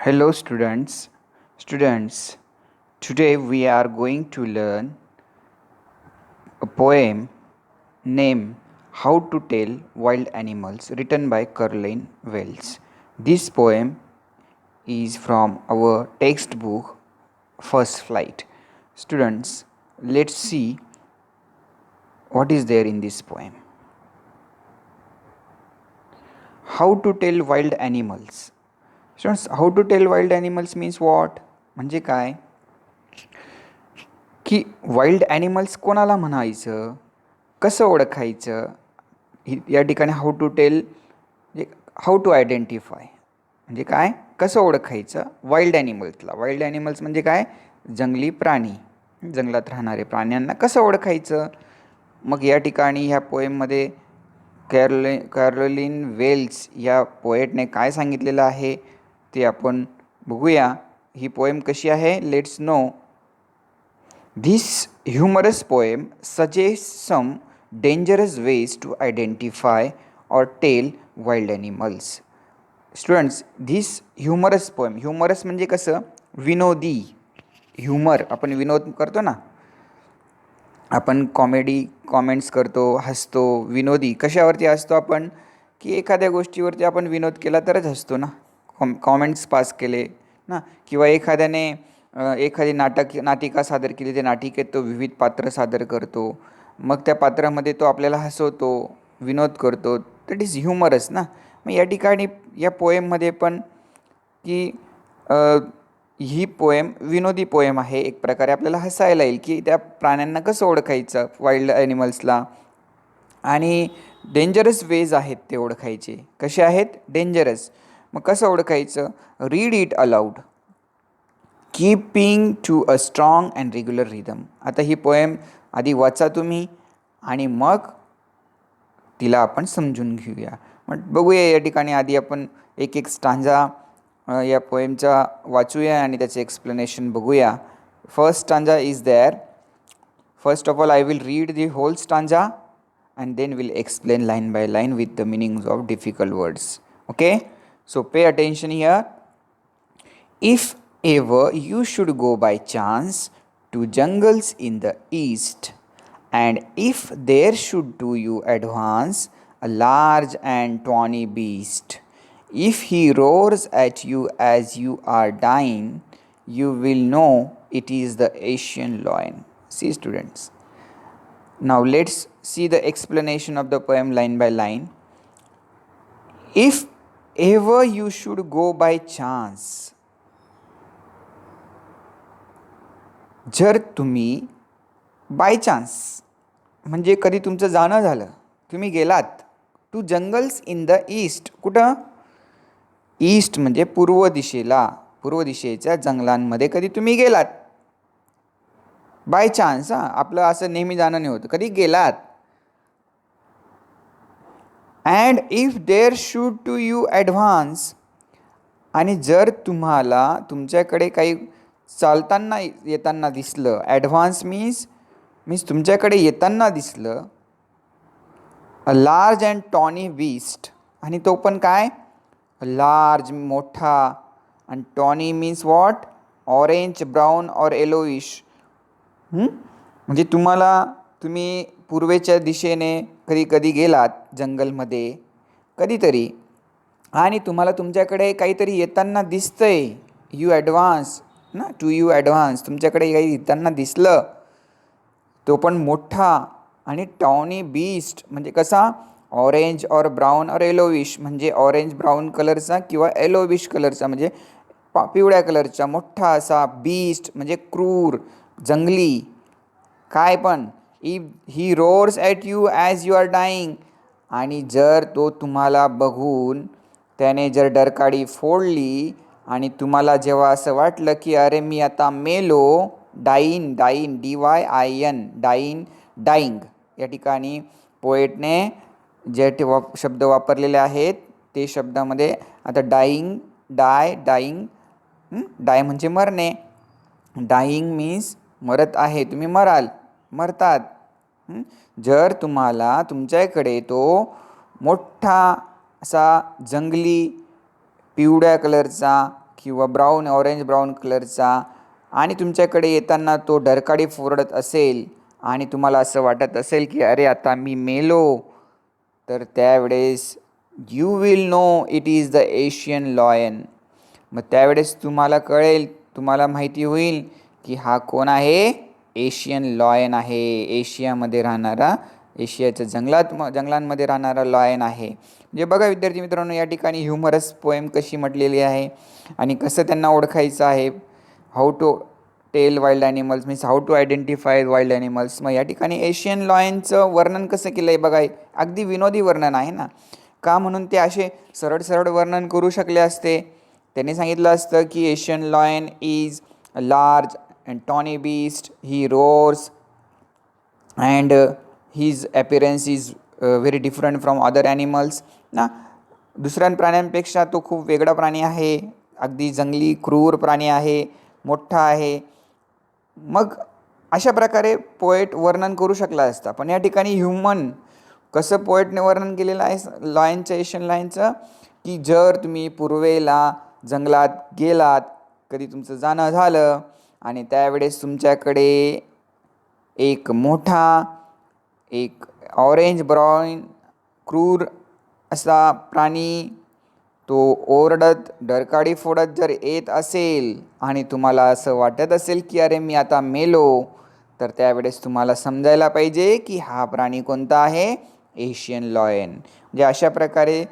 Hello students. Today we are going to learn a poem named How to Tell Wild Animals written by Caroline Wells. This poem is from our textbook First Flight. Students, let's see what is there in this poem. How to tell wild animals. Students, how to tell wild animals means what? म्हणजे काय की wild animals कोणाला म्हणायचं, कसं ओळखायचं, या ठिकाणी how to tail म्हणजे हाऊ टू आयडेंटिफाय म्हणजे काय, कसं ओळखायचं वाईल्ड ॲनिमल्सला. वाईल्ड ॲनिमल्स म्हणजे काय, जंगली प्राणी, जंगलात राहणारे प्राण्यांना कसं ओळखायचं. मग या ठिकाणी ह्या पोएममध्ये कॅरोलिन वेल्स या पोएटने काय सांगितलेलं आहे ते आपण बघूया. ही पोएम कशी आहे, let's no. This humorous poem suggests some dangerous ways to identify or tell wild animals. Students, this humorous poem, humorous म्हणजे कसं, विनोदी. ह्युमर आपण विनोद करतो ना, आपण कॉमेंट्स करतो, हसतो. विनोदी कशावरती हसतो आपण, की एखाद्या गोष्टीवरती आपण विनोद केला तरच हसतो ना, कॉमेंट्स पास केले ना, किंवा एखाद्याने एखादी नाटिका सादर केली, त्या नाटिकेत तो विविध पात्र सादर करतो, मग त्या पात्रामध्ये तो आपल्याला हसवतो, विनोद करतो, दॅट इज ह्युमरस ना. मग या ठिकाणी या पोएममध्ये पण की ही पोएम विनोदी पोएम आहे, एक प्रकारे आपल्याला हसायला येईल की त्या प्राण्यांना कसं ओळखायचं वाईल्ड ॲनिमल्सला. आणि डेंजरस वेज आहेत ते ओळखायचे. कसे आहेत, डेंजरस. मग कसं ओळखायचं, read it aloud keeping to a strong and regular rhythm. आता ही पोएम आधी वाचा तुम्ही आणि मग तिला आपण समजून घेऊया. मग बघूया या ठिकाणी आधी आपण एक एक स्टांजा या पोएमचा वाचूया आणि त्याचे एक्सप्लेनेशन बघूया. First stanza is there. First of all I will read the whole stanza and then we'll explain line by line with the meanings of difficult words. Okay, so pay attention here. If ever you should go by chance to jungles in the east, and if there should do you advance a large and tawny beast, if he roars at you as you are dying, you will know it is the Asian lion. See students, now let's see the explanation of the poem line by line. If ever you should go by chance, जर तुम्ही by chance म्हणजे कधी तुमचं जाणं झालं, तुम्ही गेलात to jungles in the east. कुठं, ईस्ट म्हणजे पूर्व दिशेला, पूर्व दिशेच्या जंगलांमध्ये कधी तुम्ही गेलात, बाय चान्स, आपलं असं नेहमी जाणं नाही होतं, कधी गेलात. And if there should to you advance, आणि जर तुम्हाला तुमच्याकडे काही चालताना येताना दिसलं, ॲडव्हान्स मीन्स तुमच्याकडे येताना दिसलं, a large and tawny beast, आणि तो पण काय, लार्ज मोठा, आणि tawny means what, orange, brown और येलोइश. म्हणजे तुम्ही पूर्वेच्या दिशेने कधी गेलात जंगलमध्ये कधीतरी, आणि तुम्हाला तुमच्याकडे काहीतरी येताना दिसतंय, यू ॲडव्हान्स ना, टू यू ॲडव्हान्स, तुमच्याकडे काही येताना दिसलं, तो पण मोठा, आणि टॉनी बीस्ट म्हणजे कसा, ऑरेंज और ब्राऊन और येलोविश म्हणजे ऑरेंज ब्राऊन कलरचा किंवा येलोविश कलरचा म्हणजे पिवळ्या कलरचा मोठा असा, बीस्ट म्हणजे क्रूर, जंगली, काय पण. If he roars at you as you are dying, आणि जर तो तुम्हाला बघून त्याने जर डरकाळी फोडली आणि तुम्हाला जेव्हा असं वाटलं की अरे मी आता मेलो, डाईन, DYIN, डाईंग, या ठिकाणी पोएटने जे शब्द वापरलेले आहेत ते शब्दामध्ये आता डाईंग, डाईंग, डाय म्हणजे मरणे, डाईंग मीन्स मरत आहे, तुम्ही मरतात. जर तुम्हाला तुमच्याकडे तो मोठा असा जंगली पिवळ्या कलरचा किंवा ऑरेंज ब्राऊन कलरचा आणि तुमच्याकडे येताना तो डरकाळी फोडत असेल आणि तुम्हाला असं वाटत असेल की अरे आता मी मेलो, तर त्यावेळेस you will know it is the Asian lion. मग त्यावेळेस तुम्हाला कळेल, तुम्हाला माहिती होईल की हा कोण आहे, एशियन लॉयन आहे. एशियामध्ये राहणारा, एशियाच्या जंगलांमध्ये राहणारा लॉयन आहे. म्हणजे बघा विद्यार्थी मित्रांनो, या ठिकाणी ह्युमरस पोएम कशी म्हटलेली आहे आणि कसं त्यांना ओळखायचं आहे. How to tell wild animals means how to identify wild animals. मग या ठिकाणी एशियन लॉयनचं वर्णन कसं केलं आहे बघा. अगदी विनोदी वर्णन आहे ना. का म्हणून ते असे सरळ सरळ वर्णन करू शकले असते. त्यांनी सांगितलं असतं की Asian lion is a large and tawny beast, he roars and his appearance is very different from other animals ना. दुसऱ्या प्राण्यांपेक्षा तो खूप वेगळा प्राणी आहे, अगदी जंगली क्रूर प्राणी आहे, मोठा आहे. मग अशा प्रकारे पोएट वर्णन करू शकला असता. पण या ठिकाणी ह्युमन कसं पोएटने वर्णन केलेलं आहे लॉयनचं, एशियन लॉयनचं, की जर तुम्ही पूर्वेला जंगलात गेलात, कधी तुमचं जाणं झालं आणि त्यावेळेस तुमच्याकडे एक मोठा, एक ऑरेंज ब्राऊन क्रूर असा प्राणी तो ओरडत डरकाळी फोडत जर येत असेल आणि तुम्हाला असं वाटत असेल की अरे मी आता मेलो, तर त्यावेळेस तुम्हाला समजायला पाहिजे की हा प्राणी कोणता आहे, एशियन लॉयन. म्हणजे अशा प्रकारे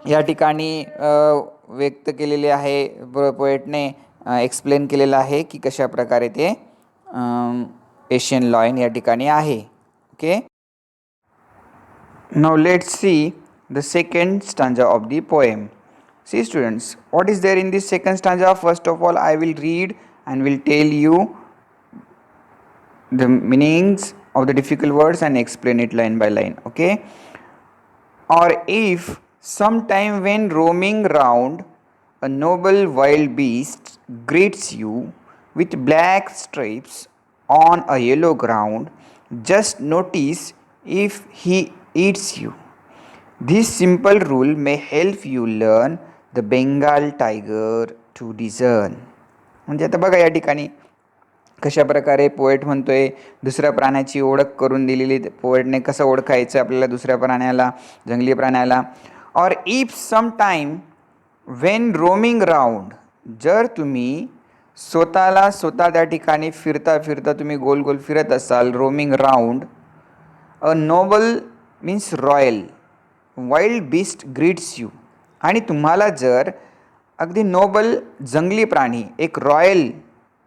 या ठिकाणी व्यक्त केलेले आहे, पोएटने एक्सप्लेन केलेलं आहे की कशा प्रकारे ते एशियन लॉयन या ठिकाणी आहे. Okay, now let's see the second stanza of the poem. See students, what is there in this second stanza? First of all, I will read and will tell you the meanings of the difficult words and explain it line by line. Okay, or if sometime when roaming round a noble wild beast greets you with black stripes on a yellow ground, just notice if he eats you. This simple rule may help you learn the Bengal tiger to discern. म्हणजे आता बघा या ठिकाणी कशा प्रकारे poet म्हणतोय, दुसऱ्या प्राण्याची ओळख करून दिलेली. पोएटने कसं ओळखायचं आपल्याला दुसऱ्या प्राण्याला, जंगली प्राण्याला. और if some time when roaming round, जर तुम्ही स्वतः त्या ठिकाणी फिरता फिरता तुम्ही गोल गोल फिरत असाल, roaming round, a Nobel means royal, wild beast greets you, आणि तुम्हाला जर अगदी नोबल जंगली प्राणी, एक रॉयल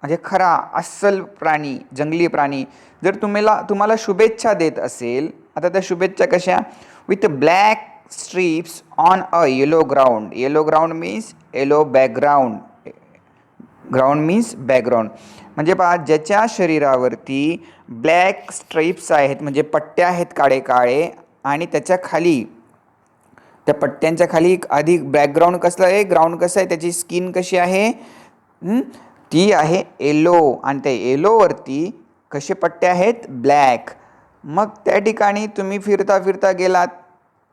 म्हणजे खरा अस्सल प्राणी, जंगली प्राणी जर तुम्हाला शुभेच्छा देत असेल. आता त्या शुभेच्छा कशा, with black stripes on a yellow ground. Yellow ground means yellow background, ground means background. म्हणजे पहा, ज्याच्या शरीरावरती ब्लॅक स्ट्रीप्स आहेत म्हणजे पट्ट्या आहेत काळे काळे, आणि त्याच्या खाली, त्या पट्ट्यांच्या खाली अधिक बॅकग्राऊंड कसलं आहे, ग्राउंड कसं आहे, त्याची स्किन कशी आहे, ती आहे येलो, आणि त्या येलोवरती कसे पट्टे आहेत, ब्लॅक. मग त्या ठिकाणी तुम्ही फिरता फिरता गेलात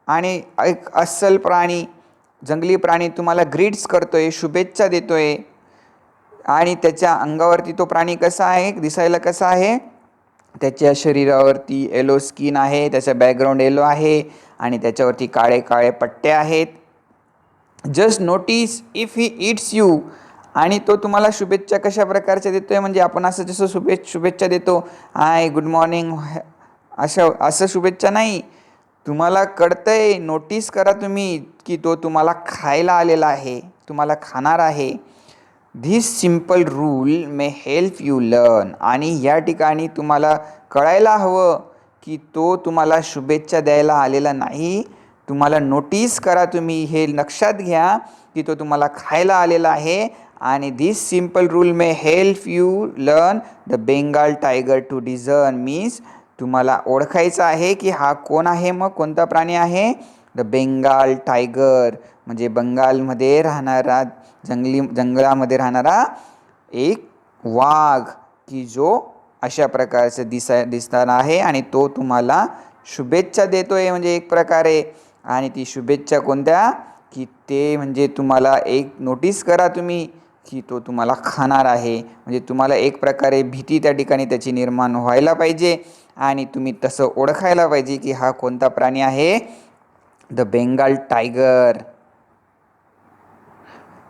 आणि एक अस्सल प्राणी, जंगली प्राणी तुम्हाला ग्रीट्स करतोय, शुभेच्छा देतोय, आणि त्याच्या अंगावरती तो प्राणी कसा आहे, दिसायला कसा आहे, त्याच्या शरीरावरती येलो स्किन आहे, त्याचा बॅकग्राऊंड येलो आहे आणि त्याच्यावरती काळे काळे पट्टे आहेत. Just notice if he it's you, आणि तो तुम्हाला शुभेच्छा कशा प्रकारच्या देतोय, म्हणजे आपण असं जसं शुभेच्छा देतो, हाय गुड मॉर्निंग, असं शुभेच्छा नाही. तुम्हाला कळतंय, नोटीस करा तुम्ही की तो तुम्हाला खायला आलेला आहे, तुम्हाला खाणार आहे. This simple rule may help you learn, आणि या ठिकाणी तुम्हाला कळायला हवं की तो तुम्हाला शुभेच्छा द्यायला आलेला नाही, तुम्हाला नोटीस करा तुम्ही, हे लक्षात घ्या की तो तुम्हाला खायला आलेला आहे. आणि this simple rule may help you learn the Bengal tiger to discern, means तुम्हाला ओळखायचं आहे की हा कोण आहे, मग कोणता प्राणी आहे, द बेंगाल टायगर, म्हणजे बंगालमध्ये राहणारा, जंगलामध्ये राहणारा एक वाघ, की जो अशा प्रकारचं दिसणारा आहे आणि तो तुम्हाला शुभेच्छा देतोय, म्हणजे एक प्रकारे. आणि ती शुभेच्छा कोणत्या, की ते म्हणजे तुम्हाला एक नोटीस करा तुम्ही की तो तुम्हाला खाणार आहे. म्हणजे तुम्हाला एक प्रकारे भीती त्या ठिकाणी त्याची निर्माण व्हायला पाहिजे आणि तुम्ही तसं ओळखायला पाहिजे की हा कोणता प्राणी आहे. The Bengal tiger.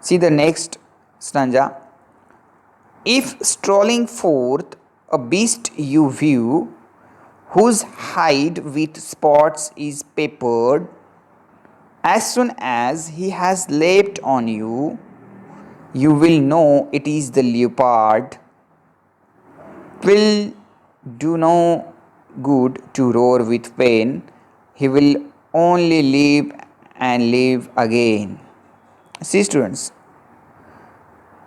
C the next stanza. If strolling forth a beast you view, whose hide with spots is papered, as soon as he has leapt on you, you will know it is the leopard. Will do no good to roar with pain, he will only live and live again. See students,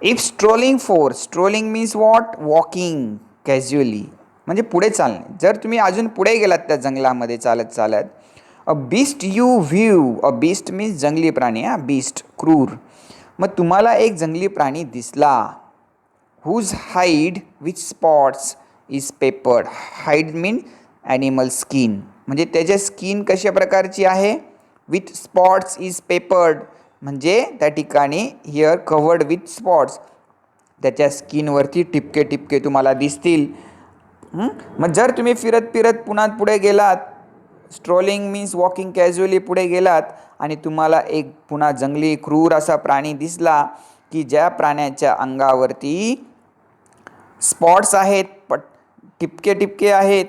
if strolling means what, walking casually, म्हणजे पुढे चालणे. जर तुम्ही अजून पुढे गेलात त्या जंगलामध्ये चालत चालत, a beast you view, a beast means जंगली प्राणी, बीस्ट क्रूर. मग तुम्हाला एक जंगली प्राणी दिसला, whose hide with spots is peppered. Hide mean animal skin, म्हणजे त्याच्या स्किन कशा प्रकारची आहे. विथ स्पॉट्स इज पेपर्ड, म्हणजे त्या ठिकाणी हिअर कवर्ड विथ स्पॉट्स, त्याच्या स्किनवरती टिपके टिपके तुम्हाला दिसतील. मग जर तुम्ही फिरत फिरत पुन्हा पुढे गेलात, स्ट्रोलिंग मीन्स वॉकिंग कॅज्युअली पुढे गेलात आणि तुम्हाला एक पुन्हा जंगली क्रूर असा प्राणी दिसला की ज्या प्राण्याच्या अंगावरती स्पॉट्स आहेत, टिपके टिपके आहेत.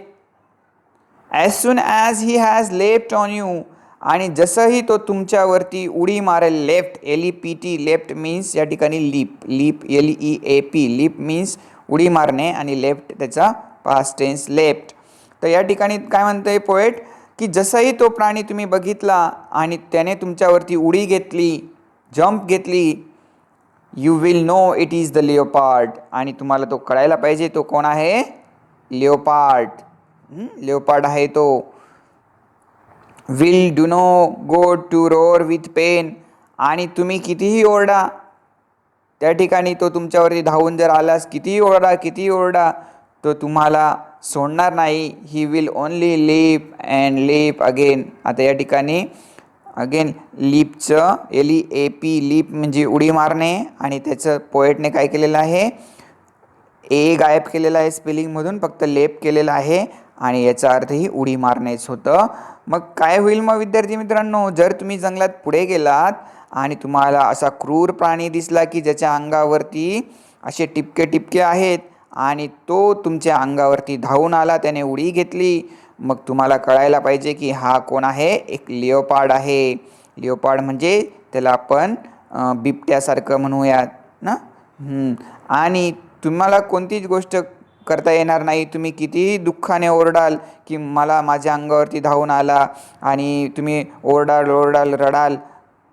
As soon as he has left on you, आणि जसंही तो तुमच्यावरती उडी मारेल, लेफ्ट, LEPT, लेफ्ट मीन्स या ठिकाणी लीप, LEAP, लीप मीन्स उडी मारणे आणि लेफ्ट त्याचा पास्ट टेन्स लेफ्ट. तर या ठिकाणी काय म्हणतंय पोएट की जसंही तो प्राणी तुम्ही बघितला आणि त्याने तुमच्यावरती उडी घेतली, जंप घेतली, you will know it is the leopard, आणि तुम्हाला तो कळायला पाहिजे तो कोण आहे. लिओपार्ड. लिओपार्ड आहे तो. Will do no go to roar with pain, आणि तुम्ही कितीही ओरडा, त्या ठिकाणी तो तुमच्यावरती धावून जर आलास, कितीही ओरडा, तो तुम्हाला सोडणार नाही. He will only leap and leap again. आता या ठिकाणी अगेन लीपचं LEAP, लीप म्हणजे उडी मारणे, आणि त्याचं पोएटने काय केलेलं आहे, ए गायब केलेला आहे स्पेलिंगमधून, फक्त लेप केलेला आहे आणि याचा अर्थही उडी मारणेच होतं. मग काय होईल मग विद्यार्थी मित्रांनो, जर तुम्ही जंगलात पुढे गेलात आणि तुम्हाला असा क्रूर प्राणी दिसला की ज्याच्या अंगावरती असे टिपके टिपके आहेत आणि तो तुमच्या अंगावरती धावून आला, त्याने उडी घेतली, मग तुम्हाला कळायला पाहिजे की हा कोण आहे, एक लिओपार्ड आहे. लिओपार्ड म्हणजे त्याला आपण बिबट्यासारखं म्हणूयात ना. आणि तुम्हाला कोणतीच गोष्ट करता येणार नाही. तुम्ही कितीही दुःखाने ओरडाल की मला माझ्या अंगावरती धावून आला, आणि तुम्ही ओरडाल रडाल,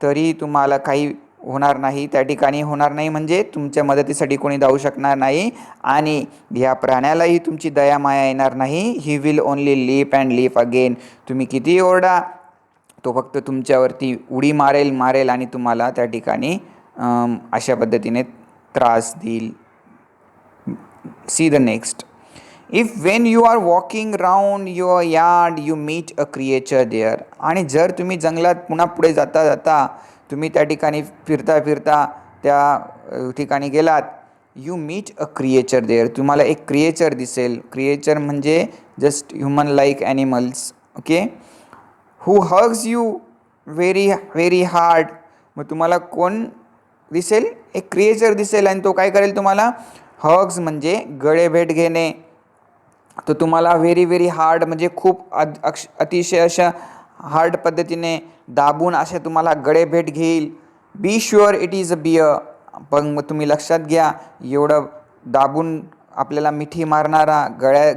तरी तुम्हाला काही होणार नाही, त्या ठिकाणी होणार नाही, म्हणजे तुमच्या मदतीसाठी कोणी धावू शकणार नाही आणि ह्या प्राण्यालाही तुमची दया माया येणार नाही. He will only leap and leap again. तुम्ही कितीही ओरडा, तो फक्त तुमच्यावरती उडी मारेल आणि तुम्हाला त्या ठिकाणी अशा पद्धतीने त्रास देईल. See the next. If when you are walking round your yard you meet a creature there, आणि जर तुम्ही जंगलात पुन्हा पुढे जाता जाता तुम्ही त्या ठिकाणी फिरता त्या ठिकाणी गेलात, you meet a creature there, तुम्हाला एक क्रिएचर दिसेल. क्रिएचर म्हणजे just human like animals. Okay. Who hugs you very hard. मग तुम्हाला कोण दिसेल, एक क्रिएचर दिसेल आणि तो काय करेल तुम्हाला, हग्स म्हणजे गळे भेट घेणे, तो तुम्हाला व्हेरी हार्ड म्हणजे खूप अतिशय अशा हार्ड पद्धतीने दाबून अशा तुम्हाला गळे भेट घेईल. Be sure it is a bear. पण मग तुम्ही लक्षात घ्या, एवढं दाबून आपल्याला मिठी मारणारा,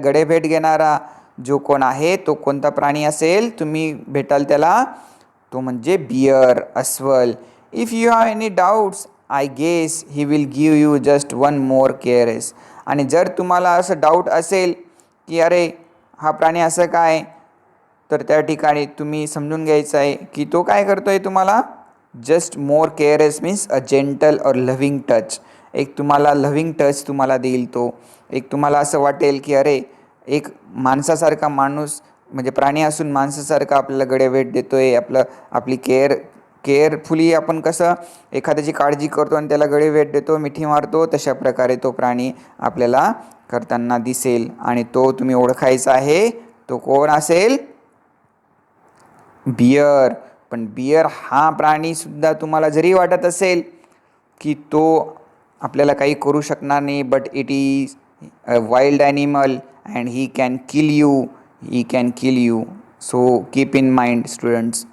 गळे भेट घेणारा जो कोण आहे तो कोणता प्राणी असेल तुम्ही भेटाल त्याला, तो म्हणजे बियर, अस्वल. If you have any doubts I guess he will give you just one more caress. आणि जर तुम्हाला असं डाऊट असेल की अरे हा प्राणी असं काय, तर त्या ठिकाणी तुम्ही समजून घ्यायचं आहे की तो काय करतो आहे तुम्हाला, just more caress means a gentle और लव्हिंग टच. एक तुम्हाला लव्हिंग टच तुम्हाला देईल तो. एक तुम्हाला असं वाटेल की अरे एक माणसासारखा माणूस म्हणजे प्राणी असून माणसासारखा आपल्याला गडेभेट देतो आहे, आपली केअर केअरफुली आपण कसं एखाद्याची काळजी करतो आणि त्याला गळे भेट देतो, मिठी मारतो, तशा प्रकारे तो प्राणी आपल्याला करताना दिसेल आणि तो तुम्ही ओळखायचा आहे. तो कोण असेल? बियर. पण बियर हा प्राणीसुद्धा तुम्हाला जरी वाटत असेल की तो आपल्याला काही करू शकणार नाही, but it is a wild animal and he can kill you. So keep in mind students.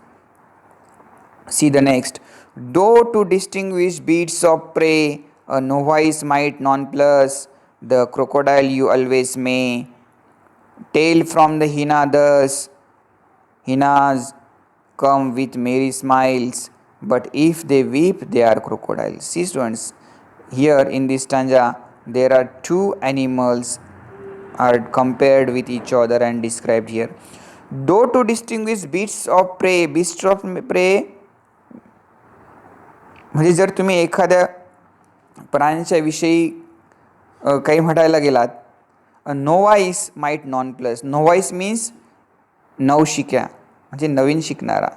See the next. Though to distinguish beasts of prey, a novice might nonplus the crocodile you always may. Tale from the hyena thus. Hyenas come with merry smiles, but if they weep, they are crocodiles. See students, here in this stanza, there are two animals are compared with each other and described here. Though to distinguish beasts of prey म्हणजे जर तुम्ही एखाद्या प्राण्याच्या विषयी काही म्हणायला गेलात, नोवाईस might non plus. नोवाईस means नवशिक्या म्हणजे नवीन शिकणारा.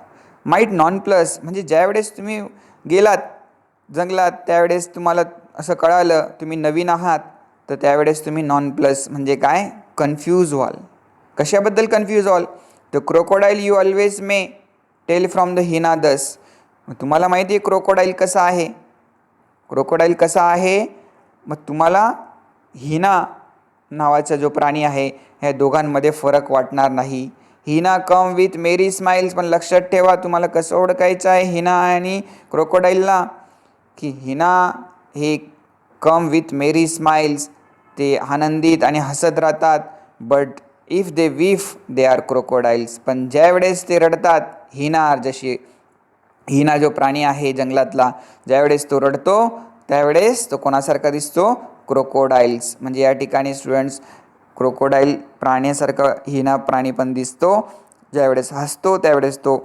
माईट नॉन प्लस म्हणजे ज्यावेळेस तुम्ही गेलात जंगलात त्यावेळेस तुम्हाला असं कळालं तुम्ही नवीन आहात, तर त्यावेळेस तुम्ही नॉन प्लस म्हणजे काय, कन्फ्यूज व्हाल. कशाबद्दल कन्फ्यूज व्हाल? The crocodile you always may tail from the Hina दस. तुम्हाला माहिती आहे क्रोकोडाईल कसा आहे? क्रोकोडाईल कसा आहे? मग तुम्हाला हिना नावाचा जो प्राणी आहे ह्या दोघांमध्ये फरक वाटणार नाही. हिना कम विथ मेरी स्माइल्स. पण लक्षात ठेवा तुम्हाला कसं ओळखायचं आहे हिना आणि क्रोकोडाईलला, की हिना हे कम विथ मेरी स्माइल्स, ते आनंदित आणि हसत राहतात, but if they weep they are crocodiles. पण ज्यावेळेस ते रडतात, हिना जो प्राणी आहे जंगलातला, ज्यावेळेस तो रडतो त्यावेळेस तो कोणासारखा दिसतो? क्रोकोडाईल्स. म्हणजे या ठिकाणी स्टुडंट्स क्रोकोडाईल प्राण्यासारखा हिना प्राणी पण दिसतो. ज्यावेळेस हसतो त्यावेळेस तो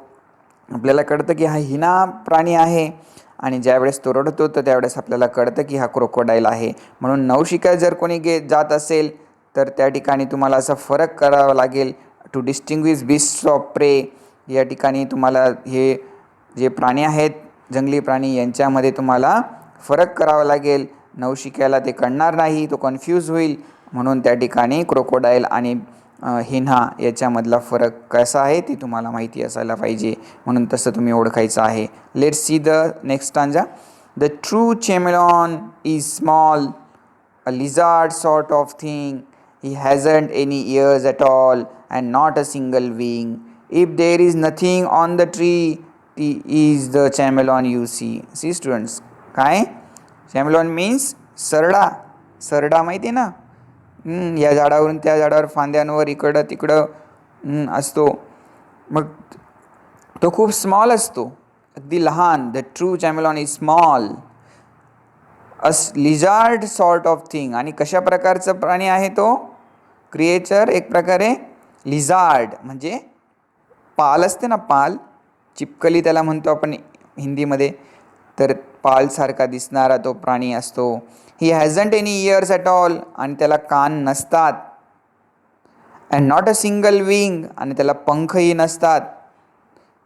आपल्याला कळतं की हा हिना प्राणी आहे, आणि ज्यावेळेस तो रडतो तर त्यावेळेस आपल्याला कळतं की हा क्रोकोडाईल आहे. म्हणून नवशिका जर कोणी जात असेल तर त्या ठिकाणी तुम्हाला असा फरक करावा लागेल. टू डिस्टिंग्विश बिस्ट्स ऑफ प्रे, या ठिकाणी तुम्हाला हे जे प्राणी आहेत जंगली प्राणी यांच्यामध्ये तुम्हाला फरक करावा लागेल. नवशिक्याला ते कळणार नाही, तो कन्फ्यूज होईल. म्हणून त्या ठिकाणी क्रोकोडाईल आणि हिना याच्यामधला फरक कसा आहे ते तुम्हाला माहिती असायला पाहिजे. म्हणून तसं तुम्ही ओळखायचं आहे. Let's see the next stanza. The true chameleon is small, a lizard sort of thing. He hasn't any ears at all and not a single wing. If there is nothing on the tree, is the chameleon you see. See students, काय? chameleon means सरडा. सरडा माहिती आहे ना? या झाडावरून त्या झाडावर फांद्यांवर इकडं तिकडं असतो. मग तो खूप स्मॉल असतो, अगदी लहान. The true chameleon is small, a lizard sort of thing. आणि कशा प्रकारचा प्राणी आहे तो? क्रिएचर, एक प्रकारे लिझार्ड म्हणजे पाल असते ना, पाल, चिपकली त्याला म्हणतो आपण हिंदीमध्ये, तर पालसारखा दिसणारा तो प्राणी असतो. He hasn't any ears at all, आणि त्याला कान नसतात. And not a single wing, आणि त्याला पंखही नसतात.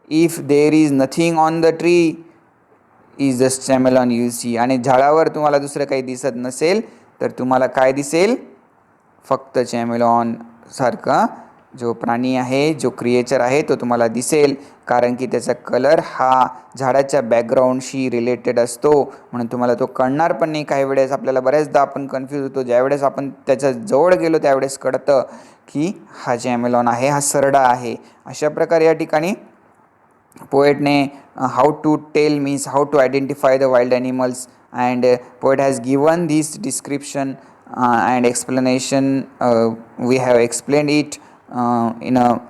If there is nothing on the tree is the chameleon you see. आणि झाडावर तुम्हाला दुसरं काही दिसत नसेल तर तुम्हाला काय दिसेल? फक्त चॅमेलॉन सारखा जो प्राणी आहे, जो क्रिएचर आहे तो तुम्हाला दिसेल. कारण की त्याचा कलर हा झाडाच्या बॅकग्राऊंडशी रिलेटेड असतो, म्हणून तुम्हाला तो कळणार पण नाही. काही वेळेस आपल्याला बऱ्याचदा आपण कन्फ्यूज होतो. ज्यावेळेस आपण त्याच्या जवळ गेलो त्यावेळेस कळतं की हा चॅमेलॉन आहे, हा सरडा आहे. अशा प्रकारे या ठिकाणी पोएटने how to tell means how to identify the wild animals, and poet has given this description and explanation. We have explained it in a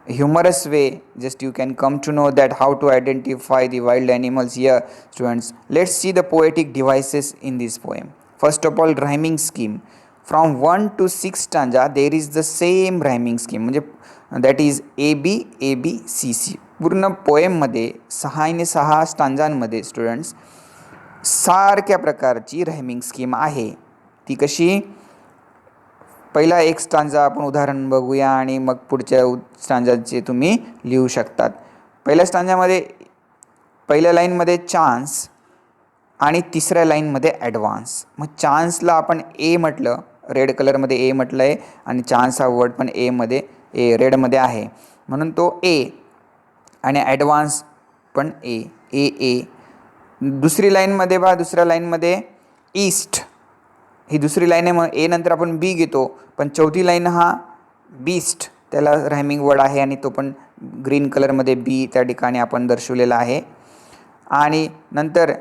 humorous way. Just you can come to know that how to identify the wild animals here, students. Let's see the poetic devices in this poem. First of all, rhyming scheme. From 1 to 6 stanza there is the same rhyming scheme, म्हणजे that is AB AB CC. पूर्ण पोएममध्ये 6 आणि 6 स्टांजांमध्ये students सारख्या प्रकारची rhyming scheme आहे. ती कशी? पहिला एक स्टांजा आपण उदाहरण बघूया आणि मग पुढच्या स्टांजाचे तुम्ही लिहू शकतात. पहिल्या स्टांजामध्ये पहिल्या लाईनमध्ये चान्स आणि तिसऱ्या लाईनमध्ये ॲडव्हान्स. मग चान्सला आपण ए म्हटलं, रेड कलरमध्ये ए म्हटलं आहे आणि चान्स हा वर्ड पण रेडमध्ये आहे म्हणून तो ए, आणि ॲडव्हान्स पण ए ए ए. दुसऱ्या लाईनमध्ये ईस्ट ही दुसरी लाईन आहे, मग ए नंतर आपण बी घेतो, पण चौथी लाईन हा बीस्ट, त्याला रायमिंग वर्ड आहे आणि तो पण ग्रीन कलरमध्ये बी त्या ठिकाणी आपण दर्शवलेला आहे. आणि नंतर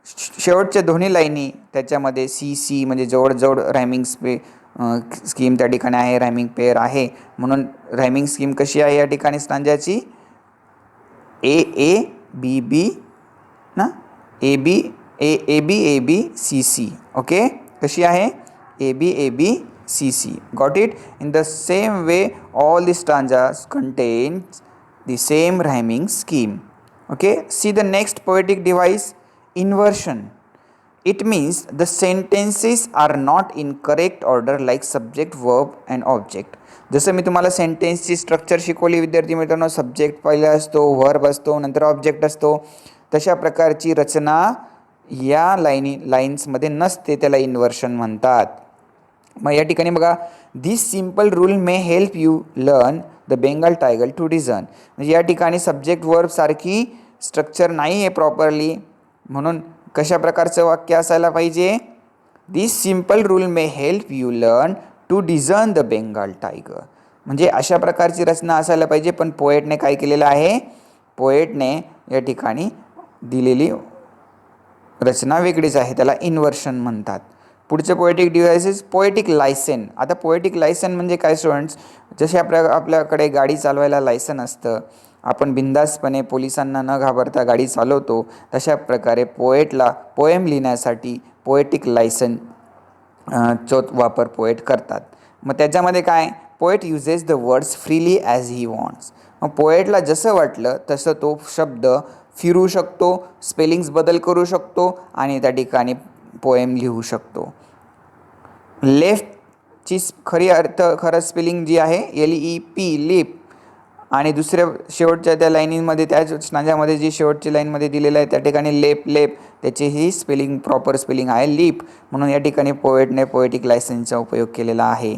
शेवटच्या दोन्ही लाईनी त्याच्यामध्ये सी म्हणजे जवळजवळ रायमिंग स्कीम त्या ठिकाणी आहे, रायमिंग पेअर आहे. म्हणून रायमिंग स्कीम कशी आहे या ठिकाणी स्टांजाची? ए ए बी बी ना, A B A B C C. Okay, कशी आहे? A B C C. Got it? In the same way all the stanzas contains the same rhyming scheme. Okay, see the next poetic device, inversion. It means the sentences are not in correct order like subject, verb and object. जसं मी तुम्हाला सेंटेन्सची structure शिकवली विद्यार्थी मित्रांनो, subject पहिला असतो, verb असतो, नंतर object असतो, तशा प्रकारची रचना या लाईन्समध्ये नसते, त्याला इन्व्हर्शन म्हणतात. मग या ठिकाणी बघा, this simple rule may help you learn the Bengal tiger to design. म्हणजे या ठिकाणी सब्जेक्ट वर्ब सारखी स्ट्रक्चर नाही आहे प्रॉपरली, म्हणून कशा प्रकारचं वाक्य असायला पाहिजे? This simple rule may help you learn to design the Bengal tiger. म्हणजे अशा प्रकारची रचना असायला पाहिजे, पण पोएटने काय केलेलं आहे? पोएटने या ठिकाणी दिलेली रचना वेगळीच आहे, त्याला इन्व्हर्शन म्हणतात. पुढचे पोएटिक डिव्हाइसेस, पोएटिक लायसन. आता पोएटिक लायसन म्हणजे काय स्टुडंट्स? जसे आपल्याकडे गाडी चालवायला लायसन असतं, आपण बिंदासपणे पोलिसांना न घाबरता गाडी चालवतो, तशा प्रकारे पोएम लिहिण्यासाठी पोएटिक लायसन चोच वापर पोएट करतात. मग त्याच्यामध्ये काय? Poet uses the words freely as he wants. मग पोएटला जसं वाटलं तसं तो शब्द फिरू शकतो, स्पेलिंग्स बदल करू शकतो आणि त्या ठिकाणी पोएम लिहू शकतो. लेफ्टची खरं स्पेलिंग जी आहे LEP, लिप, आणि दुसऱ्या शेवटच्या त्या लाईनीमध्ये, त्या स्टांजामध्ये जी शेवटच्या लाईनमध्ये दिलेलं आहे त्या ठिकाणी लेप, त्याची ही स्पेलिंग प्रॉपर स्पेलिंग आहे लीप. म्हणून या ठिकाणी पोएटने पोएटिक लायसनचा उपयोग केलेला आहे.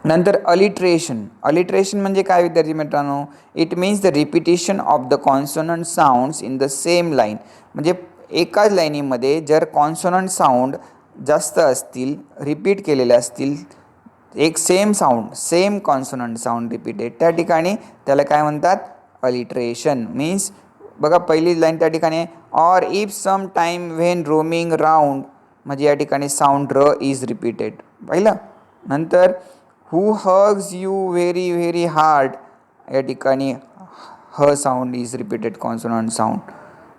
नंतर अलिट्रेशन म्हणजे काय विद्यार्थी मित्रांनो? It means the repetition of the consonant sounds in the same line. म्हणजे एकाच लाईनीमध्ये जर कॉन्सोनंट साऊंड जास्त असतील, रिपीट केलेले असतील, एक सेम कॉन्सोनंट साऊंड रिपीटेड, त्या ठिकाणी त्याला काय म्हणतात? अलिट्रेशन. मीन्स बघा, पहिली लाईन त्या ठिकाणी or if some time when roaming round, म्हणजे या ठिकाणी साऊंड र इज रिपीटेड पहिलं. नंतर who hugs you very very hard, या ठिकाणी H sound is repeated consonant sound.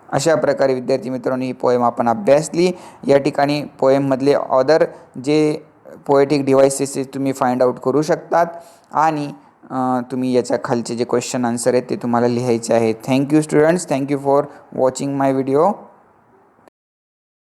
अशा प्रकारे विद्यार्थी मित्रांनो ही पोएम आपण अभ्यासली. या ठिकाणी पोएममधले अदर जे पोएटिक डिव्हाइसेस तुम्ही फाइंड आउट करू शकतात आणि तुम्ही याच्या खालचे जे क्वेश्चन आन्सर आहेत ते तुम्हाला लिहायचे आहेत. Thank you students, thank you for watching my video.